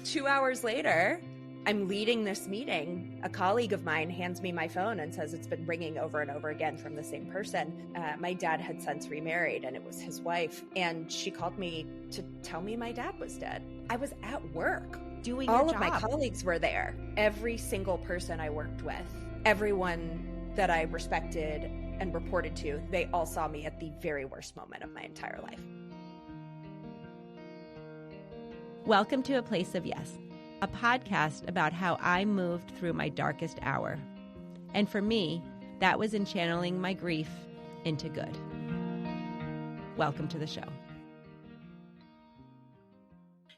2 hours later, I'm leading this meeting. A colleague of mine hands me my phone and says it's been ringing over and over again from the same person. My dad had since remarried, and it was his wife. And she called me to tell me my dad was dead. I was at work doing all of my colleagues were there. Every single person I worked with, everyone that I respected and reported to, they all saw me at the very worst moment of my entire life. Welcome to A Place of Yes, a podcast about how I moved through my darkest hour. And for me, that was in channeling my grief into good. Welcome to the show.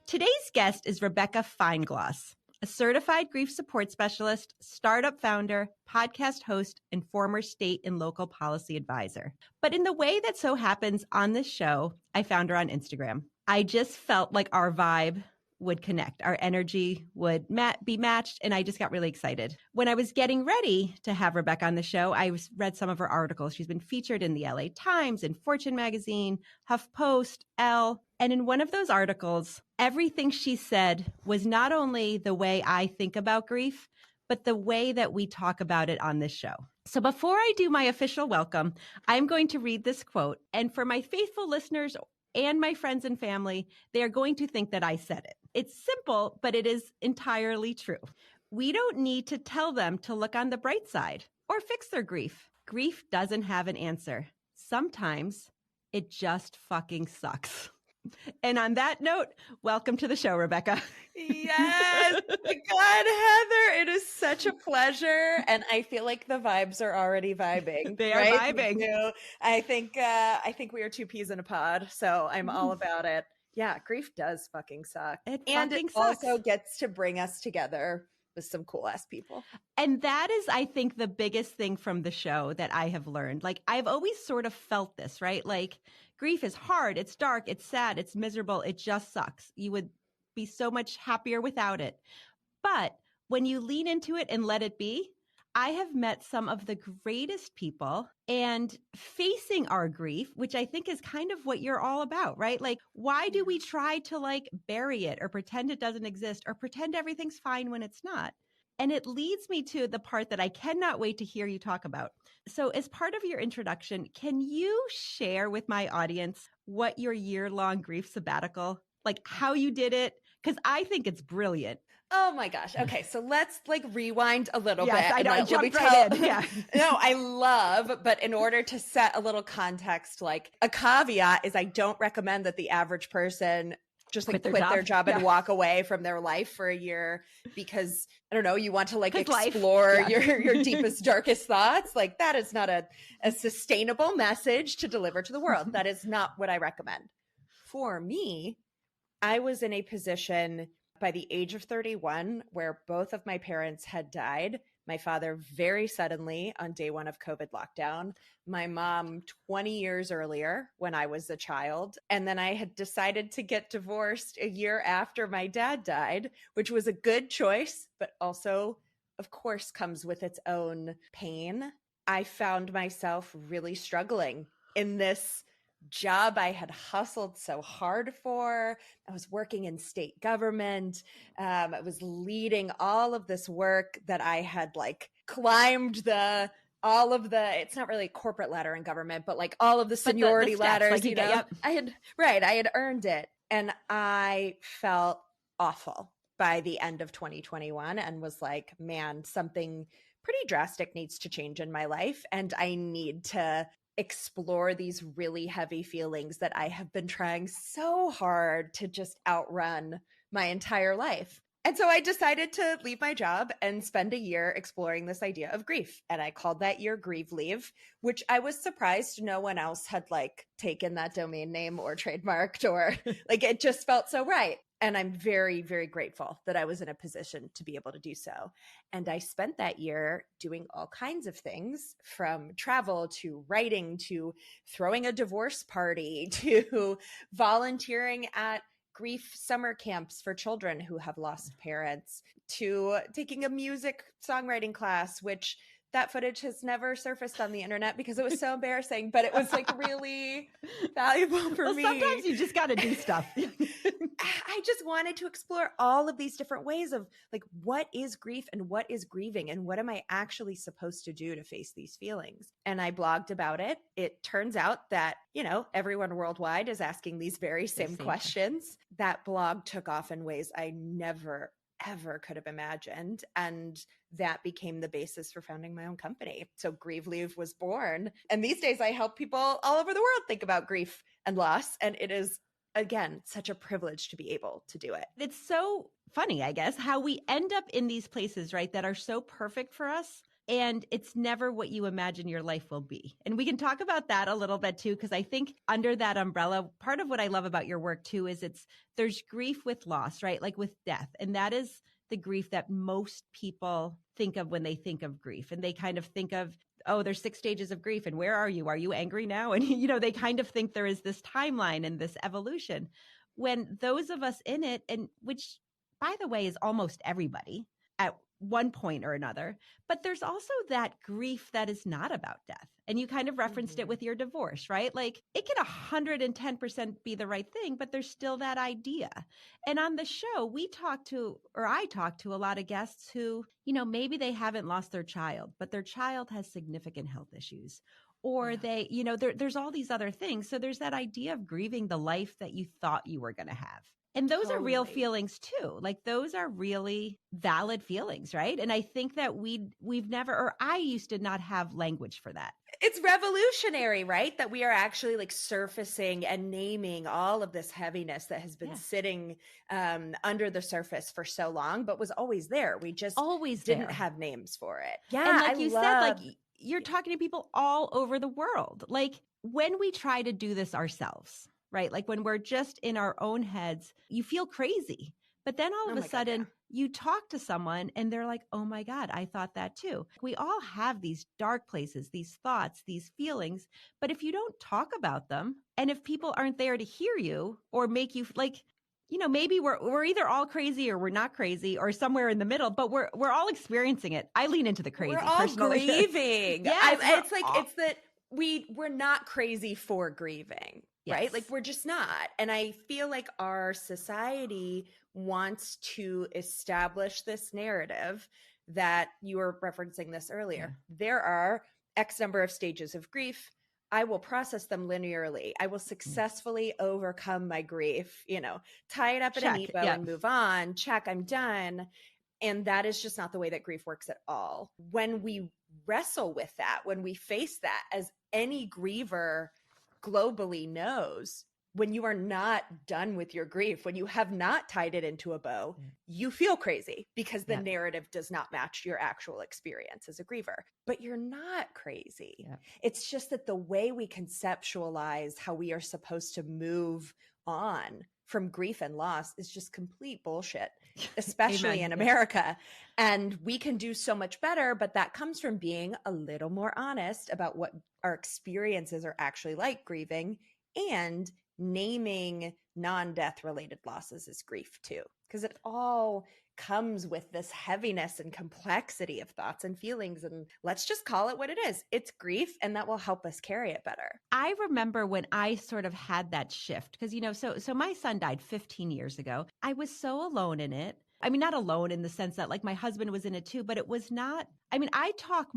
Today's guest is Rebecca Feinglos, a certified grief support specialist, startup founder, podcast host, and former state and local policy advisor. But in the way that so happens on this show, I found her on Instagram. I just felt like our vibe would connect. Our energy would be matched, and I just got really excited. When I was getting ready to have Rebecca on the show, I read some of her articles. She's been featured in the LA Times, in Fortune magazine, HuffPost, Elle, and in one of those articles, everything she said was not only the way I think about grief, but the way that we talk about it on this show. So before I do my official welcome, I'm going to read this quote, and for my faithful listeners and my friends and family, they are going to think that I said it. It's simple, but it is entirely true. We don't need to tell them to look on the bright side or fix their grief. Grief doesn't have an answer. Sometimes it just fucking sucks. And on that note, welcome to the show, Rebecca. Yes. God, Heather, it is such a pleasure. And I feel like the vibes are already vibing. They are vibing. I think we are two peas in a pod. So I'm all about it. Yeah, grief does fucking suck. It sucks. Also gets to bring us together with some cool ass people. And that is, I think, the biggest thing from the show that I have learned. Like, I've always sort of felt this, right? Like, grief is hard, it's dark, it's sad, it's miserable, it just sucks. You would be so much happier without it. But when you lean into it and let it be, I have met some of the greatest people, and facing our grief, which I think is kind of what you're all about, right? Like, why do we try to bury it or pretend it doesn't exist or pretend everything's fine when it's not? And it leads me to the part that I cannot wait to hear you talk about. So as part of your introduction, can you share with my audience what your year-long grief sabbatical, like how you did it? Because I think it's brilliant. Oh my gosh. Okay. So let's rewind a little bit. I know. I jumped right in. Yeah. No, I love, but in order to set a little context, a caveat is I don't recommend that the average person just quit their job and walk away from their life for a year because, I don't know, you want to explore your deepest, darkest thoughts. That is not a sustainable message to deliver to the world. That is not what I recommend. For me, I was in a position by the age of 31 where both of my parents had died. My father very suddenly on day one of COVID lockdown, my mom 20 years earlier when I was a child. And then I had decided to get divorced a year after my dad died, which was a good choice, but also, of course, comes with its own pain. I found myself really struggling in this job I had hustled so hard for. I was working in state government. I was leading all of this work that I had climbed it's not really a corporate ladder in government, but all of the seniority the steps, ladders, yep. I had earned it. And I felt awful by the end of 2021 and was like, man, something pretty drastic needs to change in my life. And I need to explore these really heavy feelings that I have been trying so hard to just outrun my entire life. And so I decided to leave my job and spend a year exploring this idea of grief. And I called that year Grieve Leave, which I was surprised no one else had taken that domain name or trademarked or it just felt so right. And I'm very, very grateful that I was in a position to be able to do so. And I spent that year doing all kinds of things, from travel to writing to throwing a divorce party to volunteering at grief summer camps for children who have lost parents, to taking a music songwriting class, which that footage has never surfaced on the internet because it was so embarrassing, but it was like really valuable for me. Sometimes you just got to do stuff. I just wanted to explore all of these different ways of like, what is grief and what is grieving and what am I actually supposed to do to face these feelings? And I blogged about it. It turns out that, everyone worldwide is asking these very same questions. That blog took off in ways I never ever could have imagined. And that became the basis for founding my own company. So Grieve Leave was born. And these days I help people all over the world think about grief and loss. And it is, again, such a privilege to be able to do it. It's so funny, I guess, how we end up in these places, right, that are so perfect for us. And it's never what you imagine your life will be. And we can talk about that a little bit too, because I think under that umbrella, part of what I love about your work too is there's grief with loss, right? Like with death. And that is the grief that most people think of when they think of grief. And they kind of think of, oh, there's 6 stages of grief. And where are you? Are you angry now? And, they kind of think there is this timeline and this evolution. When those of us in it, and which, by the way, is almost everybody at one point or another, but there's also that grief that is not about death. And you kind of referenced it with your divorce, right? Like it can 110% be the right thing, but there's still that idea. And on the show, I talk to a lot of guests who, maybe they haven't lost their child, but their child has significant health issues. Or they, there's all these other things. So there's that idea of grieving the life that you thought you were going to have. And those are real feelings too. Like those are really valid feelings, right? And I think that we've never, or I used to not have language for that. It's revolutionary, right? That we are actually like surfacing and naming all of this heaviness that has been sitting under the surface for so long, but was always there. We just didn't have names for it. Yeah. And like you said, like you're talking to people all over the world. Like when we try to do this ourselves, right? Like when we're just in our own heads, you feel crazy. But then all of a sudden you talk to someone and they're like, oh my God, I thought that too. We all have these dark places, these thoughts, these feelings. But if you don't talk about them, and if people aren't there to hear you or make you like, maybe we're either all crazy or we're not crazy or somewhere in the middle, but we're all experiencing it. I lean into the crazy. We're all grieving. It's that we're not crazy for grieving. Right? Yes. Like we're just not. And I feel like our society wants to establish this narrative that you were referencing this earlier. Yeah. There are X number of stages of grief. I will process them linearly. I will successfully overcome my grief, tie it up in a neat bow and move on. Check, I'm done. And that is just not the way that grief works at all. When we wrestle with that, when we face that, as any griever globally knows, when you are not done with your grief, when you have not tied it into a bow, you feel crazy because the narrative does not match your actual experience as a griever. But you're not crazy. Yeah. It's just that the way we conceptualize how we are supposed to move on from grief and loss is just complete bullshit, especially in America. And we can do so much better, but that comes from being a little more honest about what our experiences are actually like grieving and naming non-death related losses as grief too, because it all comes with this heaviness and complexity of thoughts and feelings. And let's just call it what it is. It's grief, and that will help us carry it better. I remember when I sort of had that shift because, so my son died 15 years ago. I was so alone in it. I mean, not alone in the sense that like my husband was in it too, but it was not, I talk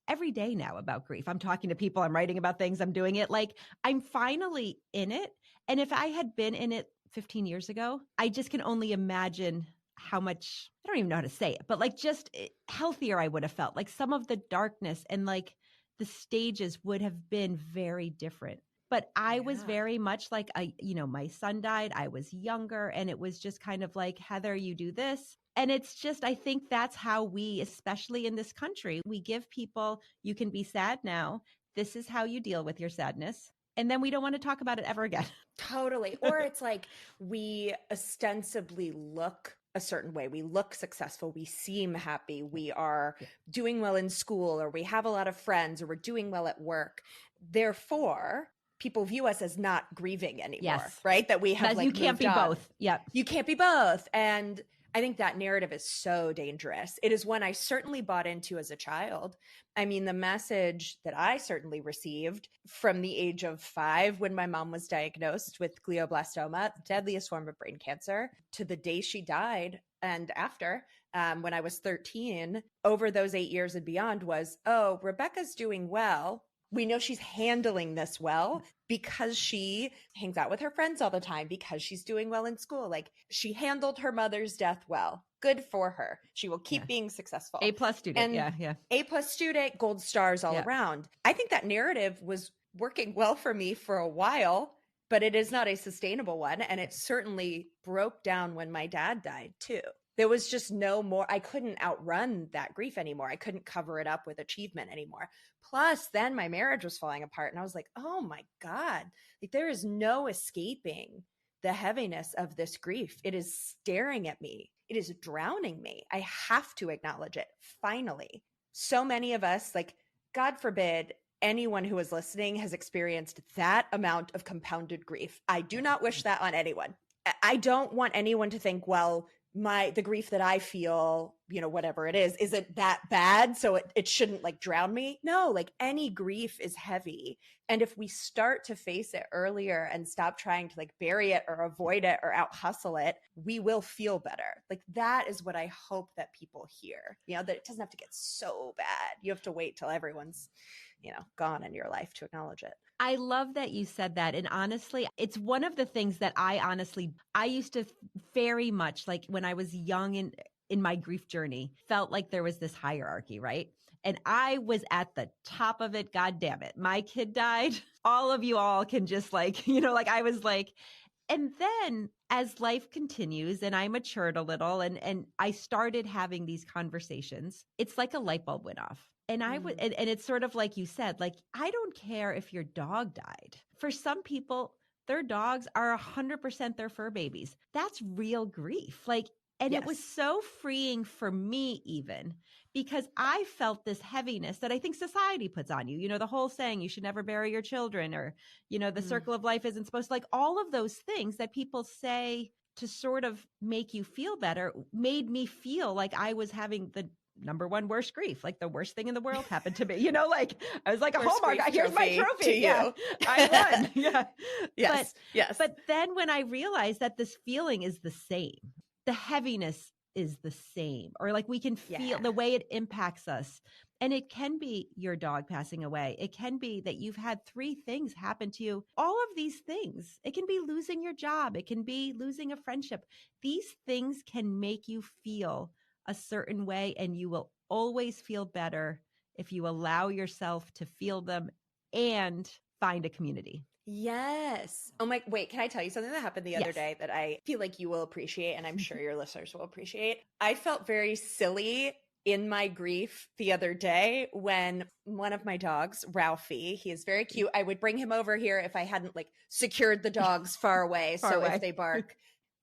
every day now about grief. I'm talking to people, I'm writing about things, I'm doing it. Like I'm finally in it. And if I had been in it 15 years ago, I just can only imagine how much, I don't even know how to say it, but like just healthier I would have felt. Like some of the darkness and like the stages would have been very different. But I was very much like, my son died, I was younger, and it was just kind of like, Heather, you do this. And it's just, I think that's how we, especially in this country, we give people, you can be sad now. This is how you deal with your sadness. And then we don't want to talk about it ever again. Totally. Or it's like we ostensibly look a certain way. We look successful. We seem happy. We are doing well in school, or we have a lot of friends, or we're doing well at work. Therefore, people view us as not grieving anymore, right? That we have like you can't be on. both. Yeah. You can't be both. And I think that narrative is so dangerous. It is one I certainly bought into as a child. I mean, the message that I certainly received from the age of 5 when my mom was diagnosed with glioblastoma, the deadliest form of brain cancer, to the day she died and after, when I was 13, over those 8 years and beyond was, oh, Rebecca's doing well. We know she's handling this well because she hangs out with her friends all the time, because she's doing well in school. Like, she handled her mother's death well. Good for her. She will keep being successful. A+ student. And yeah. A+ student, gold stars all around. I think that narrative was working well for me for a while, but it is not a sustainable one. And it certainly broke down when my dad died too. There was just no more, I couldn't outrun that grief anymore. I couldn't cover it up with achievement anymore. Plus, then my marriage was falling apart and I was like, oh my God, like there is no escaping the heaviness of this grief. It is staring at me. It is drowning me. I have to acknowledge it. Finally. So many of us, like, God forbid anyone who is listening has experienced that amount of compounded grief. I do not wish that on anyone. I don't want anyone to think, well, the grief that I feel, whatever it is, isn't that bad, so it shouldn't like drown me. No, like any grief is heavy. And if we start to face it earlier and stop trying to like bury it or avoid it or out hustle it, we will feel better. Like that is what I hope that people hear, that it doesn't have to get so bad. You have to wait till everyone's, gone in your life to acknowledge it. I love that you said that. And honestly, it's one of the things that I used to very much, like when I was young in my grief journey, felt like there was this hierarchy, right? And I was at the top of it. God damn it. My kid died. All of you all can just like, I was like, and then as life continues and I matured a little and I started having these conversations, it's like a light bulb went off. And I would, and it's sort of like you said, like, I don't care if your dog died. For some people, their dogs are 100% their fur babies. That's real grief. Like, and it was so freeing for me even because I felt this heaviness that I think society puts on you. The whole saying, you should never bury your children, or, the circle of life isn't supposed to, like, all of those things that people say to sort of make you feel better made me feel like I was having the number one worst grief, like the worst thing in the world happened to me. Like I was like, oh my God, here's my trophy. Yeah, I won. Yeah. Yes. But then when I realized that this feeling is the same, the heaviness is the same, or like we can feel the way it impacts us. And it can be your dog passing away. It can be that you've had 3 things happen to you. All of these things, it can be losing your job. It can be losing a friendship. These things can make you feel a certain way, and you will always feel better if you allow yourself to feel them and find a community. Yes. Oh my, wait, can I tell you something that happened the other day that I feel like you will appreciate, and I'm sure your listeners will appreciate? I felt very silly in my grief the other day when one of my dogs, Ralphie, he is very cute. I would bring him over here if I hadn't like secured the dogs far away. If they bark.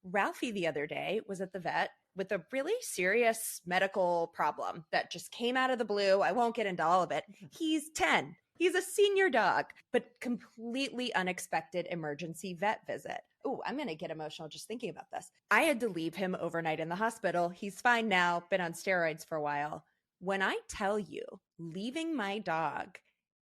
Ralphie the other day was at the vet with a really serious medical problem that just came out of the blue. I won't get into all of it. He's 10. He's a senior dog, but completely unexpected emergency vet visit. Oh, I'm going to get emotional just thinking about this. I had to leave him overnight in the hospital. He's fine now, been on steroids for a while. When I tell you, leaving my dog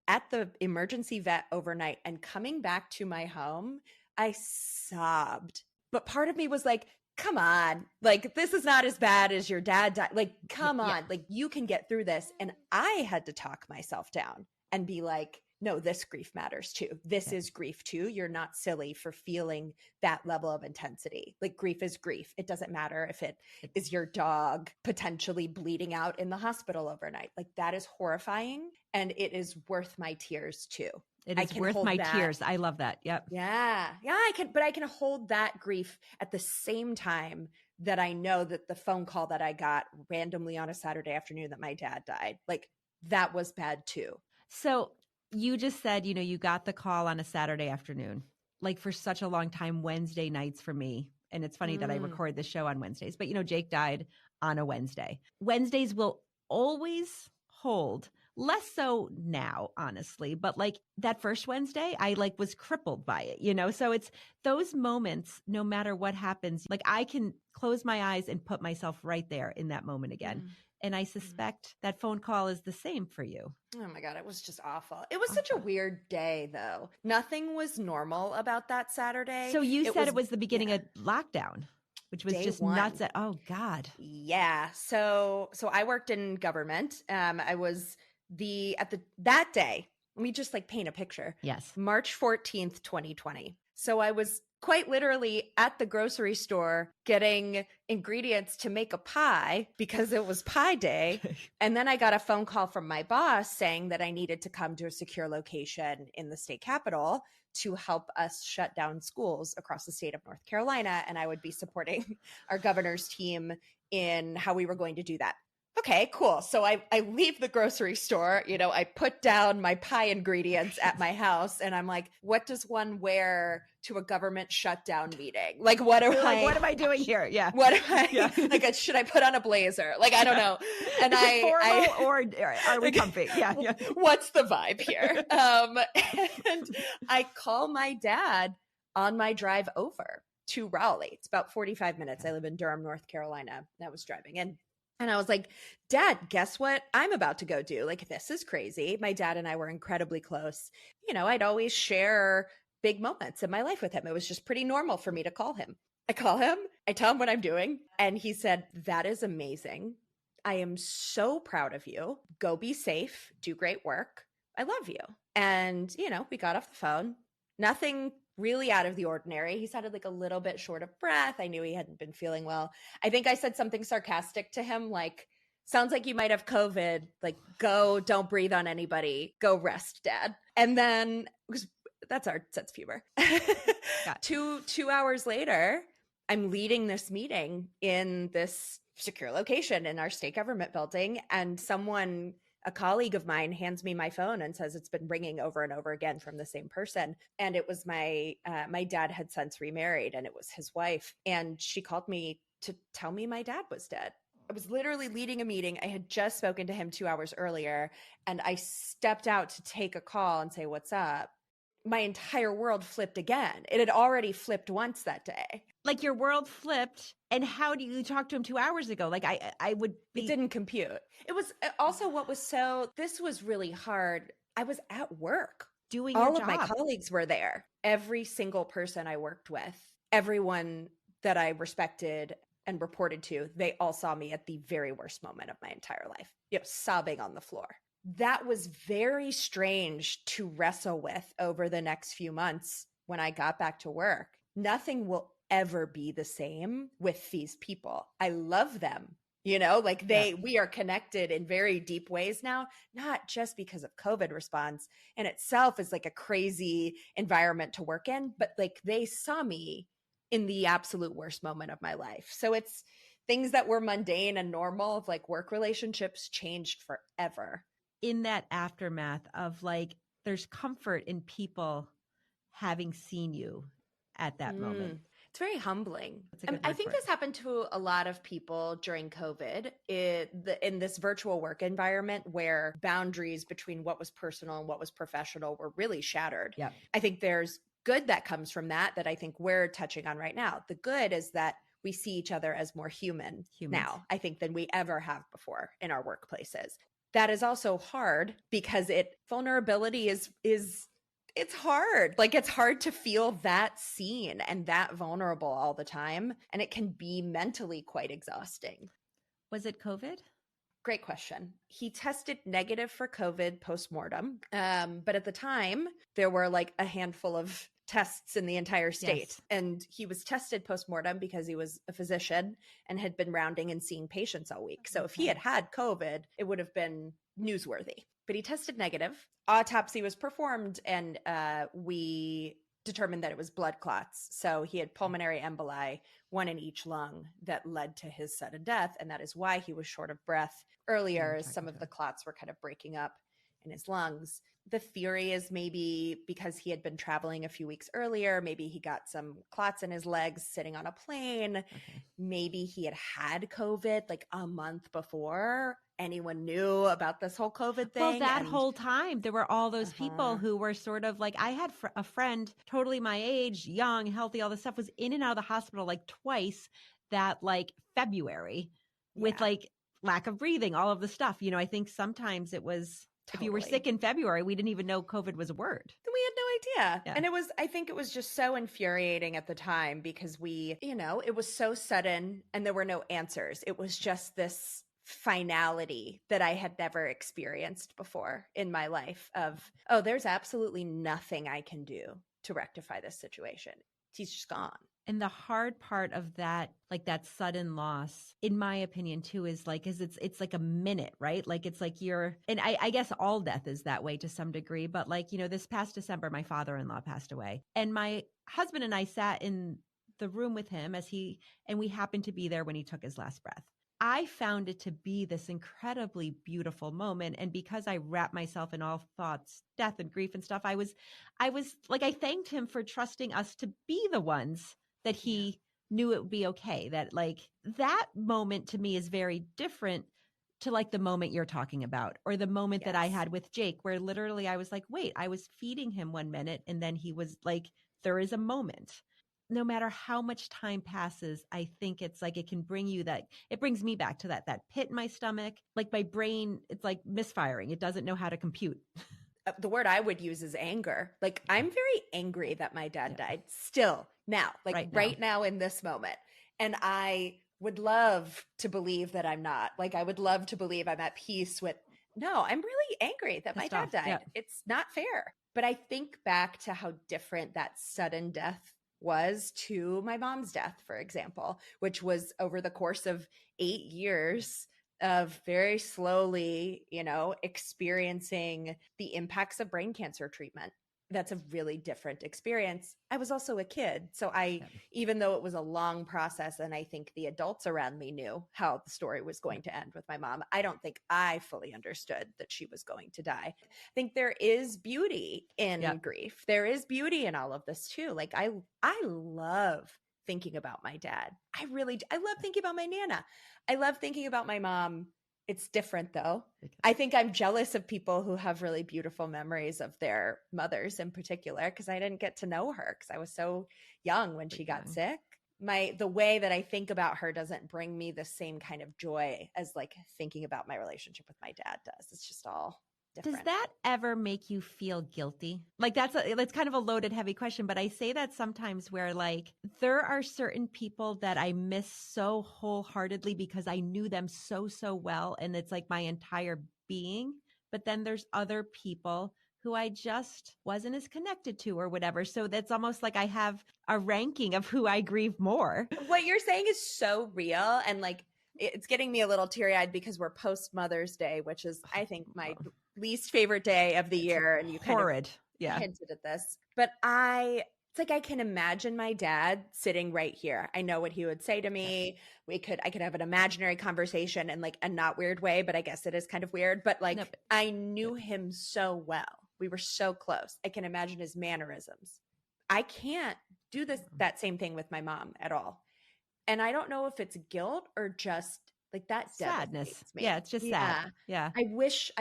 at the emergency vet overnight and coming back to my home, I sobbed. But part of me was like, come on, like, this is not as bad as your dad died. Like, come on, like, you can get through this. And I had to talk myself down and be like, no, this grief matters too. This is grief too. You're not silly for feeling that level of intensity. Like, grief is grief. It doesn't matter if it is your dog potentially bleeding out in the hospital overnight. Like, that is horrifying. And it is worth my tears too. It is worth my tears. I love that. Yep. Yeah. I can hold that grief at the same time that I know that the phone call that I got randomly on a Saturday afternoon that my dad died, like, that was bad too. So you just said, you got the call on a Saturday afternoon. Like, for such a long time, Wednesday nights for me. And it's funny that I record the show on Wednesdays, but Jake died on a Wednesday. Wednesdays will always hold Less so now, honestly, but like that first Wednesday, I like was crippled by it, you know? So it's those moments, no matter what happens, like I can close my eyes and put myself right there in that moment again. And I suspect that phone call is the same for you. Oh my God, it was just awful. It was such a weird day, though. Nothing was normal about that Saturday. So you said it was the beginning of lockdown, which was just nuts. Oh God. Yeah. So I worked in government. I was that day. Let me just like paint a picture. Yes. March 14th, 2020. So I was quite literally at the grocery store getting ingredients to make a pie because it was pie day. And then I got a phone call from my boss saying that I needed to come to a secure location in the state capitol to help us shut down schools across the state of North Carolina. And I would be supporting our governor's team in how we were going to do that. Okay, cool. So I leave the grocery store, I put down my pie ingredients at my house and I'm like, what does one wear to a government shutdown meeting? Like, what am I doing here? Yeah. What am I, like, should I put on a blazer? Like, I don't know. And Is it formal or are we comfy? Yeah. What's the vibe here? And I call my dad on my drive over to Raleigh. It's about 45 minutes. I live in Durham, North Carolina. I was driving in. And I was like, Dad, guess what I'm about to go do? Like, this is crazy. My dad and I were incredibly close. I'd always share big moments in my life with him. It was just pretty normal for me to call him. I call him, I tell him what I'm doing. And he said, that is amazing. I am so proud of you. Go be safe. Do great work. I love you. And, we got off the phone. Nothing really out of the ordinary. He sounded like a little bit short of breath. I knew he hadn't been feeling well. I think I said something sarcastic to him, like, sounds like you might have COVID. Like, go, don't breathe on anybody. Go rest, Dad. And then, that's our sense of humor. 2 hours later, I'm leading this meeting in this secure location in our state government building. And a colleague of mine hands me my phone and says it's been ringing over and over again from the same person. And it was my dad had since remarried and it was his wife. And she called me to tell me my dad was dead. I was literally leading a meeting. I had just spoken to him 2 hours earlier and I stepped out to take a call and say, what's up? My entire world flipped again. It had already flipped once that day. Like your world flipped. And how do you talk to him 2 hours ago? Like I would be... It didn't compute. It was also this was really hard. I was at work. Doing your job. All of my colleagues were there. Every single person I worked with, everyone that I respected and reported to, they all saw me at the very worst moment of my entire life, sobbing on the floor. That was very strange to wrestle with over the next few months when I got back to work. Nothing will ever be the same with these people. I love them, we are connected in very deep ways now, not just because of COVID response in itself is like a crazy environment to work in, but like they saw me in the absolute worst moment of my life. So it's things that were mundane and normal of like work relationships changed forever. In that aftermath of like, there's comfort in people having seen you at that moment. It's very humbling. I think this happened to a lot of people during COVID in this virtual work environment where boundaries between what was personal and what was professional were really shattered. Yep. I think there's good that comes from that I think we're touching on right now. The good is that we see each other as more humans now, I think, than we ever have before in our workplaces. That is also hard because vulnerability is it's hard. Like it's hard to feel that seen and that vulnerable all the time. And it can be mentally quite exhausting. Was it COVID? Great question. He tested negative for COVID postmortem. But at the time, there were like a handful of tests in the entire state. Yes. And he was tested postmortem because he was a physician and had been rounding and seeing patients all week. So if he had had COVID, it would have been newsworthy. But he tested negative. Autopsy was performed and we determined that it was blood clots. So he had pulmonary emboli, one in each lung, that led to his sudden death. And that is why he was short of breath earlier, as some of the clots were kind of breaking up in his lungs. The theory is maybe because he had been traveling a few weeks earlier, maybe he got some clots in his legs sitting on a plane. Okay. Maybe he had COVID like a month before anyone knew about this whole COVID thing. Well, whole time, there were all those people who were sort of like, I had a friend totally my age, young, healthy, all this stuff, was in and out of the hospital like twice that like February with like lack of breathing, all of the stuff. I think sometimes it was, if you were sick in February, we didn't even know COVID was a word. We had no idea. Yeah. And I think it was just so infuriating at the time because it was so sudden and there were no answers. It was just this finality that I had never experienced before in my life of, oh, there's absolutely nothing I can do to rectify this situation. He's just gone. And the hard part of that, like that sudden loss, in my opinion too, is it's like a minute, right? Like it's like and I guess all death is that way to some degree, but like, this past December, my father-in-law passed away and my husband and I sat in the room with him and we happened to be there when he took his last breath. I found it to be this incredibly beautiful moment. And because I wrapped myself in all thoughts, death and grief and stuff, I was like, I thanked him for trusting us to be the ones that he knew it would be okay. That like that moment to me is very different to like the moment you're talking about or the moment that I had with Jake, where literally I was like, wait, I was feeding him 1 minute. And then he was like, there is a moment. No matter how much time passes, I think it's like it can bring you it brings me back to that pit in my stomach. Like my brain, it's like misfiring. It doesn't know how to compute. The word I would use is anger. Like I'm very angry that my dad died still now, like right now in this moment. And I would love to believe that I'm not. Like I would love to believe I'm at peace with, no, I'm really angry that my dad died. Yeah. It's not fair. But I think back to how different that sudden death was to my mom's death, for example, which was over the course of 8 years of very slowly, experiencing the impacts of brain cancer treatment. That's a really different experience. I was also a kid. So even though it was a long process and I think the adults around me knew how the story was going to end with my mom, I don't think I fully understood that she was going to die. I think there is beauty in grief. There is beauty in all of this too. Like I love thinking about my dad. I love thinking about my Nana. I love thinking about my mom. It's different though. I think I'm jealous of people who have really beautiful memories of their mothers in particular, because I didn't get to know her because I was so young when she got sick. The way that I think about her doesn't bring me the same kind of joy as like thinking about my relationship with my dad does. It's just all different. Does that ever make you feel guilty? Like that's kind of a loaded, heavy question, but I say that sometimes where like there are certain people that I miss so wholeheartedly because I knew them so well. And it's like my entire being. But then there's other people who I just wasn't as connected to or whatever. So that's almost like I have a ranking of who I grieve more. What you're saying is so real. And like, it's getting me a little teary-eyed because we're post Mother's Day, which is, I think, my least favorite day of the year. And you kind of hinted at this. But it's like I can imagine my dad sitting right here. I know what he would say to me. I could have an imaginary conversation in like a not weird way, but I guess it is kind of weird. But like I knew him so well. We were so close. I can imagine his mannerisms. I can't do that same thing with my mom at all. And I don't know if it's guilt or just like that sadness. Me. Yeah, it's just sad. Yeah. I wish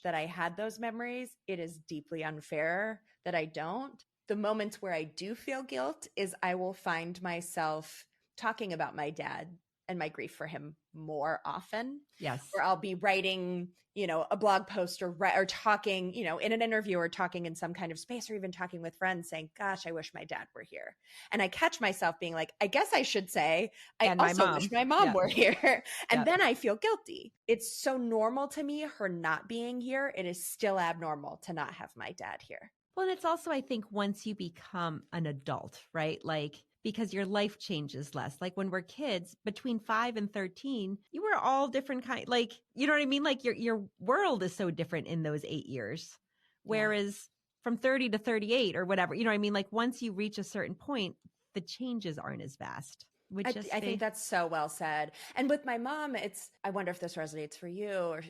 that I had those memories. It is deeply unfair that I don't. The moments where I do feel guilt is I will find myself talking about my dad and my grief for him more often. Yes. Or I'll be writing, a blog post or talking, in an interview or talking in some kind of space or even talking with friends saying, gosh, I wish my dad were here. And I catch myself being like, I guess I should say, I also wish my mom were here. And then I feel guilty. It's so normal to me, her not being here. It is still abnormal to not have my dad here. Well, and it's also, I think, once you become an adult, right? Like, because your life changes less. Like when we're kids, between 5 and 13, you were all different kind. Like, you know what I mean? Like your world is so different in those 8 years. Whereas from 30 to 38 or whatever, you know what I mean? Like once you reach a certain point, the changes aren't as vast. I think that's so well said. And with my mom, I wonder if this resonates for you, or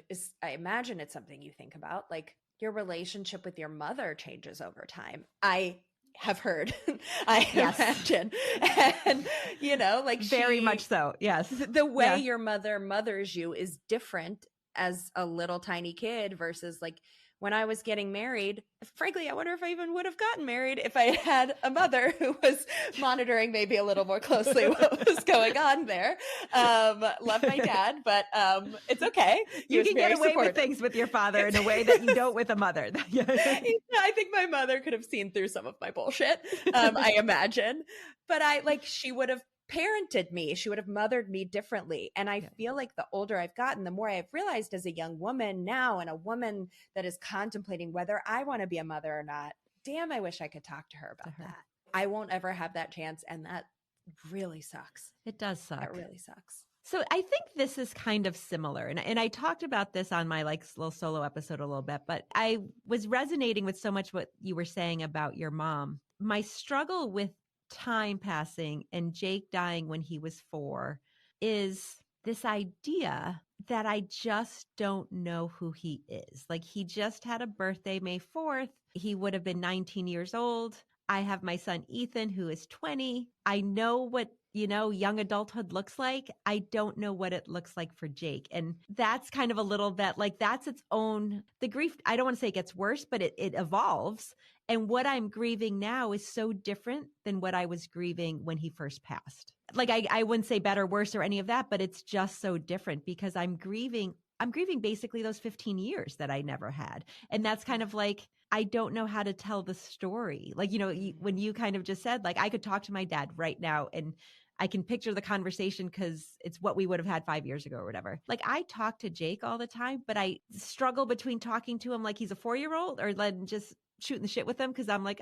I imagine it's something you think about, like your relationship with your mother changes over time. I have heard, imagine. And, like very much so. Yes. The way your mother mothers you is different as a little tiny kid versus like when I was getting married. Frankly, I wonder if I even would have gotten married if I had a mother who was monitoring maybe a little more closely what was going on there. Love my dad, but it's okay. You can get away with things with your father in a way that you don't with a mother. I think my mother could have seen through some of my bullshit, I imagine. But she would have parented me. She would have mothered me differently. And I feel like the older I've gotten, the more I've realized as a young woman now, and a woman that is contemplating whether I want to be a mother or not, damn, I wish I could talk to her about that. I won't ever have that chance. And that really sucks. It does suck. It really sucks. So I think this is kind of similar. And I talked about this on my little solo episode a little bit, but I was resonating with so much what you were saying about your mom. My struggle with time passing and Jake dying when he was 4 is this idea that I just don't know who he is. Like, he just had a birthday May 4th. He would have been 19 years old. I have my son Ethan, who is 20. I know what young adulthood looks like. I don't know what it looks like for Jake. And that's kind of a little bit like that's its own, the grief. I don't want to say it gets worse, but it evolves. And what I'm grieving now is so different than what I was grieving when he first passed. Like, I wouldn't say better, worse, or any of that, but it's just so different because I'm grieving basically those 15 years that I never had. And that's kind of like, I don't know how to tell the story. Like, when you kind of just said, like, I could talk to my dad right now and I can picture the conversation because it's what we would have had 5 years ago or whatever. Like, I talk to Jake all the time, but I struggle between talking to him like he's a 4-year-old or then just shooting the shit with him because I'm like,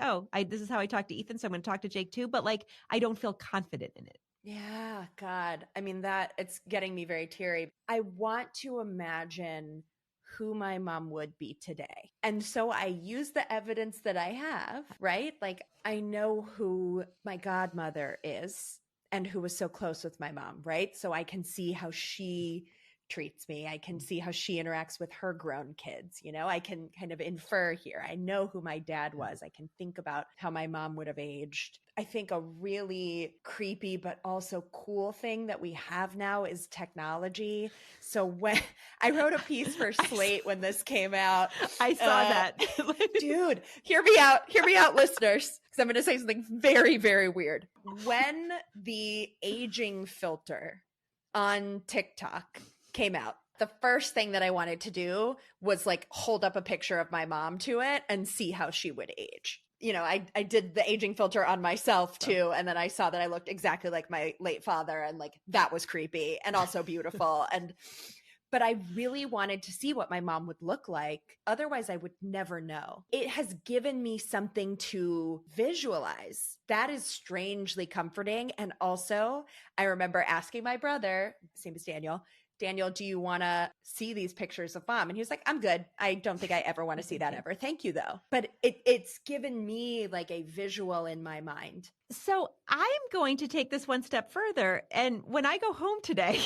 this is how I talk to Ethan, so I'm going to talk to Jake too. But like, I don't feel confident in it. Yeah, God. I mean, it's getting me very teary. I want to imagine who my mom would be today. And so I use the evidence that I have, right? Like, I know who my godmother is and who was so close with my mom, right? So I can see how she treats me. I can see how she interacts with her grown kids. I can kind of infer here. I know who my dad was. I can think about how my mom would have aged. I think a really creepy but also cool thing that we have now is technology. So when I wrote a piece for Slate when this came out, I saw that. Dude, hear me out, listeners, because I'm going to say something very, very weird. When the aging filter on TikTok came out, the first thing that I wanted to do was like hold up a picture of my mom to it and see how she would age. I did the aging filter on myself too. And then I saw that I looked exactly like my late father, and like that was creepy and also beautiful. But I really wanted to see what my mom would look like. Otherwise, I would never know. It has given me something to visualize. That is strangely comforting. And also, I remember asking my brother, same as Daniel, do you want to see these pictures of mom? And he was like, I'm good. I don't think I ever want to see that ever. Thank you, though. But it's given me like a visual in my mind. So I'm going to take this one step further. And when I go home today,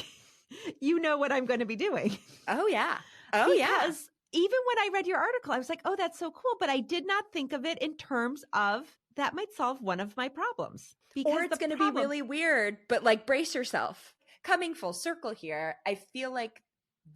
you know what I'm going to be doing. Oh, yeah. Because even when I read your article, I was like, oh, that's so cool. But I did not think of it in terms of that might solve one of my problems. Or it's going to be really weird, but like brace yourself. Coming full circle here, I feel like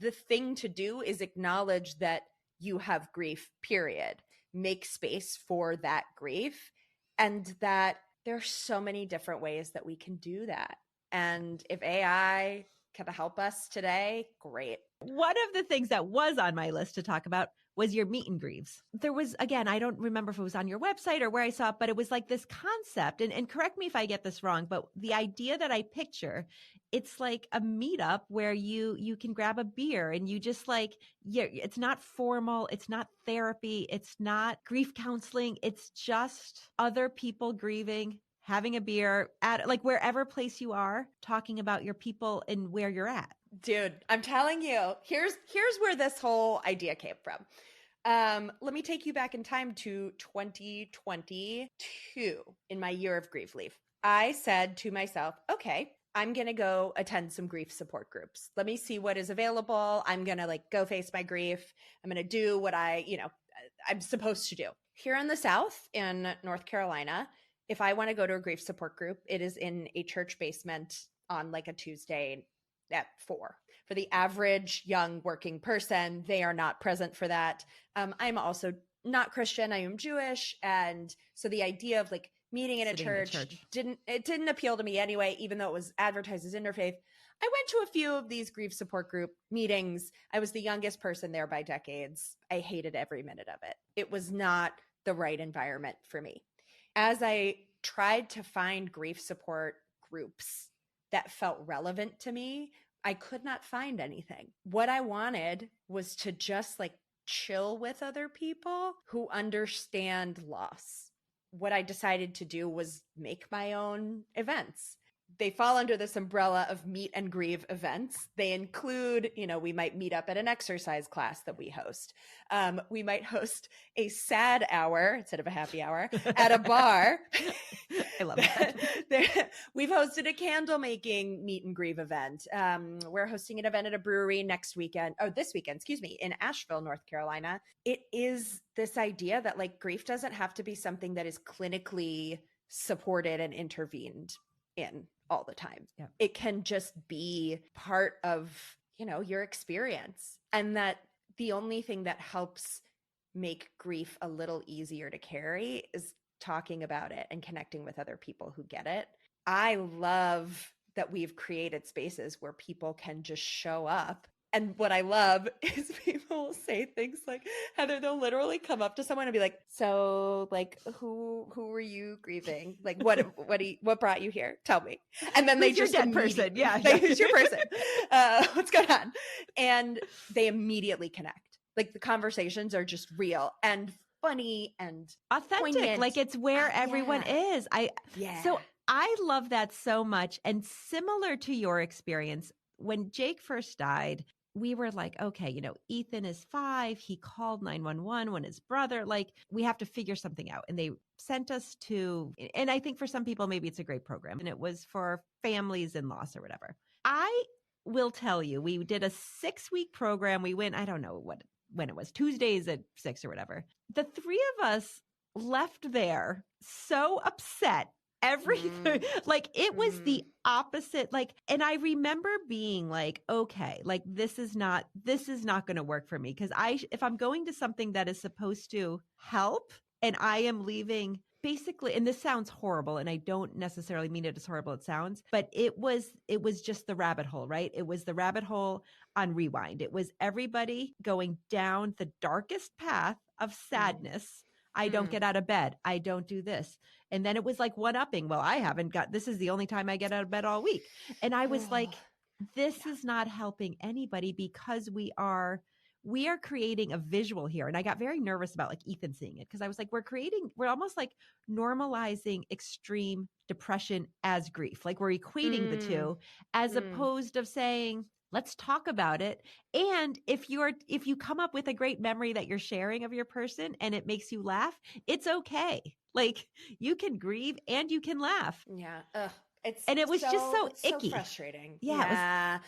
the thing to do is acknowledge that you have grief, period. Make space for that grief, and that there's so many different ways that we can do that. And if AI can help us today, great. One of the things that was on my list to talk about was your meet and grieves. There was, again, I don't remember if it was on your website or where I saw it, but it was like this concept, and correct me if I get this wrong, but the idea that I picture, it's like a meetup where you can grab a beer and you just like, it's not formal, it's not therapy, it's not grief counseling, it's just other people grieving, having a beer at like wherever place you are, talking about your people and where you're at. Dude, I'm telling you, here's where this whole idea came from. Let me take you back in time to 2022, in my year of Grieve Leave. I said to myself, okay, I'm going to go attend some grief support groups. Let me see what is available. I'm going to like go face my grief. I'm going to do what I'm supposed to do. Here in the South, in North Carolina, if I want to go to a grief support group, it is in a church basement on like a Tuesday at 4. For the average young working person, they are not present for that. I'm also not Christian. I am Jewish. And so the idea of like meeting in a church didn't appeal to me anyway, even though it was advertised as interfaith. I went to a few of these grief support group meetings. I was the youngest person there by decades. I hated every minute of it. It was not the right environment for me. As I tried to find grief support groups that felt relevant to me, I could not find anything. What I wanted was to just like chill with other people who understand loss. What I decided to do was make my own events. They fall under this umbrella of meet and grieve events. They include, we might meet up at an exercise class that we host. We might host a sad hour instead of a happy hour at a bar. I love that. We've hosted a candle making meet and grieve event. We're hosting an event at a brewery this weekend, in Asheville, North Carolina. It is this idea that like grief doesn't have to be something that is clinically supported and intervened in all the time. Yeah. It can just be part of, your experience. And that the only thing that helps make grief a little easier to carry is talking about it and connecting with other people who get it. I love that we've created spaces where people can just show up. And what I love is people will say things like, Heather, they'll literally come up to someone and be like, so like, who were you grieving? Like, what brought you here? Tell me. And then who's your dead person? Yeah. Who's your person? What's going on? And they immediately connect. Like the conversations are just real and funny and authentic. Poignant. Like it's where everyone is. So I love that so much. And similar to your experience, when Jake first died, we were like, okay, Ethan is 5. He called 911 when his brother, we have to figure something out. And they sent us to, and I think for some people, maybe it's a great program, and it was for families in loss or whatever. I will tell you, we did a 6-week program. We went, I don't know when it was, Tuesdays at 6 or whatever. The 3 of us left there so upset. Everything, it was the opposite. And I remember being like, okay, this is not going to work for me. Cause if I'm going to something that is supposed to help and I am leaving basically, and this sounds horrible and I don't necessarily mean it as horrible it sounds, but it was just the rabbit hole, right? It was the rabbit hole on rewind. It was everybody going down the darkest path of sadness. I don't get out of bed. I don't do this. And then it was like one-upping. Well, this is the only time I get out of bed all week. And I was like, this is not helping anybody because we are creating a visual here. And I got very nervous about Ethan seeing it because I was like, we're almost like normalizing extreme depression as grief. Like we're equating the two as opposed of saying, let's talk about it. And if you come up with a great memory that you're sharing of your person and it makes you laugh, it's okay. You can grieve and you can laugh. Yeah. It was just so icky. So frustrating. Yeah.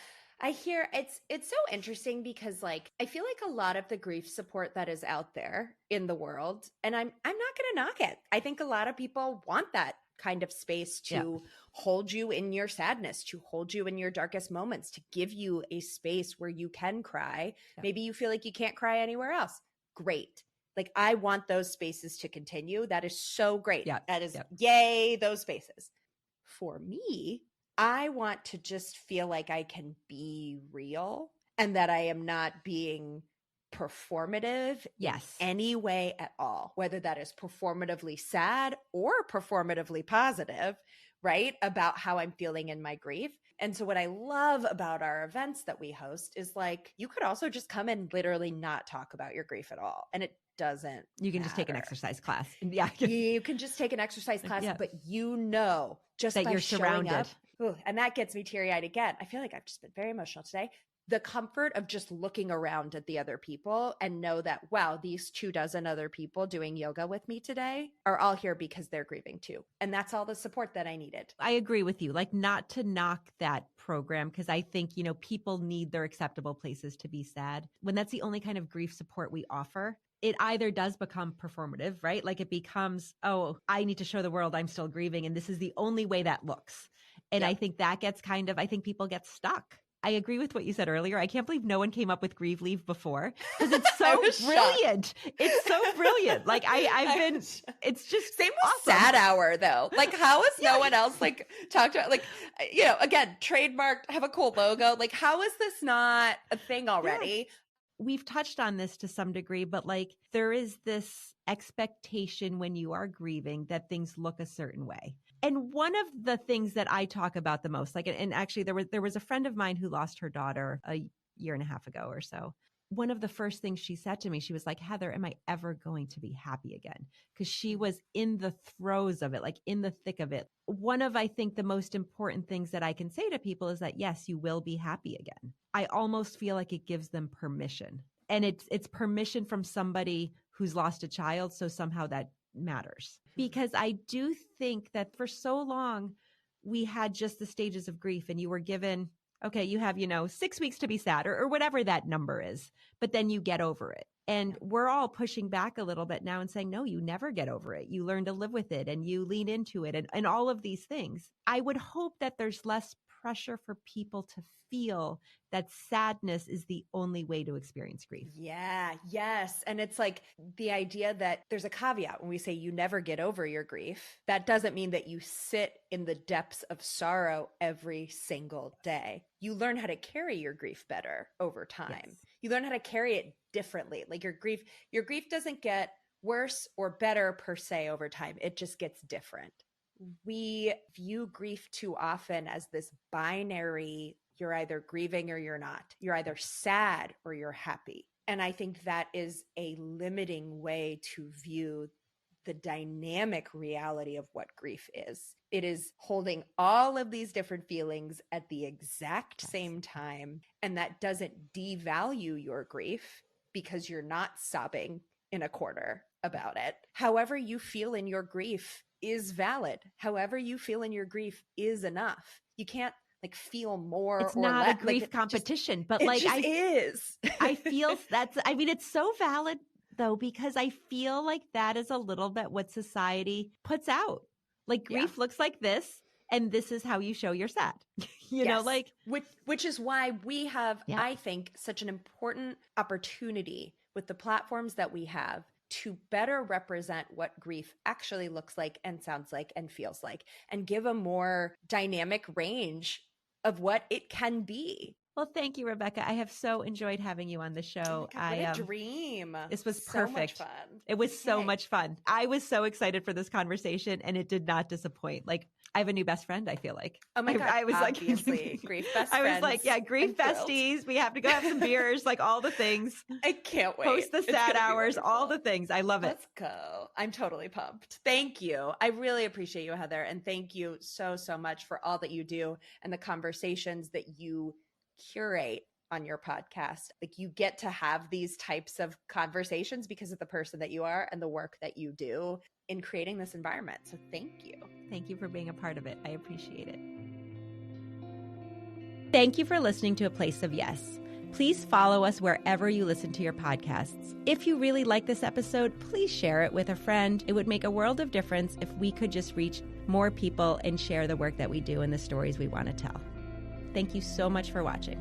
I hear it's so interesting because I feel like a lot of the grief support that is out there in the world, and I'm not going to knock it. I think a lot of people want that kind of space to hold you in your sadness, to hold you in your darkest moments, to give you a space where you can cry. Yeah. Maybe you feel like you can't cry anywhere else. Great. I want those spaces to continue. That is so great. Yeah. That is yay, those spaces. For me, I want to just feel like I can be real and that I am not being performative in any way at all, whether that is performatively sad or performatively positive, right? About how I'm feeling in my grief. And so what I love about our events that we host is you could also just come and literally not talk about your grief at all. And it doesn't You can matter. just take an exercise class. Yeah. You can just take an exercise class, but just that by you're showing surrounded. up, and that gets me teary-eyed again. I feel like I've just been very emotional today. the comfort of just looking around at the other people and know that, wow, these 24 other people doing yoga with me today are all here because they're grieving too. And that's all the support that I needed. I agree with you. Like, not to knock that program, because I think, people need their acceptable places to be sad. When that's the only kind of grief support we offer, it either does become performative, right? Like it becomes, oh, I need to show the world I'm still grieving. And this is the only way that looks. And I think that gets I think people get stuck. I agree with what you said earlier. I can't believe no one came up with Grieve Leave before, because it's so brilliant. Shocked. It's so brilliant. Like it's just same with awesome. Sad Hour though. Like how has no one else like talked about, like, again, trademarked, have a cool logo. Like how is this not a thing already? Yeah. We've touched on this to some degree, but like there is this expectation when you are grieving that things look a certain way. And one of the things that I talk about the most, like, and actually there was a friend of mine who lost her daughter a year and a half ago or so. One of the first things she said to me, she was like, Heather, am I ever going to be happy again? Because she was in the throes of it, like in the thick of it. One of, I think, the most important things that I can say to people is that, yes, you will be happy again. I almost feel like it gives them permission. And it's permission from somebody who's lost a child. So somehow that matters. Because I do think that for so long, we had just the stages of grief and you were given, okay, you have, 6 weeks to be sad or whatever that number is, but then you get over it. And we're all pushing back a little bit now and saying, no, you never get over it. You learn to live with it and you lean into it and all of these things. I would hope that there's less pressure for people to feel that sadness is the only way to experience grief. Yeah, yes. And it's like the idea that there's a caveat when we say you never get over your grief. That doesn't mean that you sit in the depths of sorrow every single day. You learn how to carry your grief better over time. Yes. You learn how to carry it differently. Like your grief doesn't get worse or better per se over time. It just gets different. We view grief too often as this binary, you're either grieving or you're not. You're either sad or you're happy. And I think that is a limiting way to view the dynamic reality of what grief is. It is holding all of these different feelings at the exact same time. And that doesn't devalue your grief because you're not sobbing in a corner about it. However you feel in your grief is valid. However you feel in your grief is enough. You can't like feel more. It's not a grief competition, but like it is. I feel it's so valid though, because I feel like that is a little bit what society puts out. Like grief looks like this, and this is how you show you're sad. you know, like which is why we have, I think, such an important opportunity with the platforms that we have to better represent what grief actually looks like and sounds like and feels like, and give a more dynamic range of what it can be. Well, thank you, Rebecca. I have so enjoyed having you on the show. Oh my God, what a dream. This was so perfect. Much fun. It was so much fun. I was so excited for this conversation, and it did not disappoint. Like, I have a new best friend, I feel like. Oh my God, I was obviously. Grief best friends. I was like, yeah, grief besties. We have to go have some beers, like all the things. I can't wait. Post the sad hours, all the things. I love it. Let's go. I'm totally pumped. Thank you. I really appreciate you, Heather. And thank you so, so much for all that you do and the conversations that you curate on your podcast. Like, you get to have these types of conversations because of the person that you are and the work that you do in creating this environment. So thank you. Thank you for being a part of it. I appreciate it. Thank you for listening to A Place of Yes. Please follow us wherever you listen to your podcasts. If you really like this episode, please share it with a friend. It would make a world of difference if we could just reach more people and share the work that we do and the stories we want to tell. Thank you so much for watching.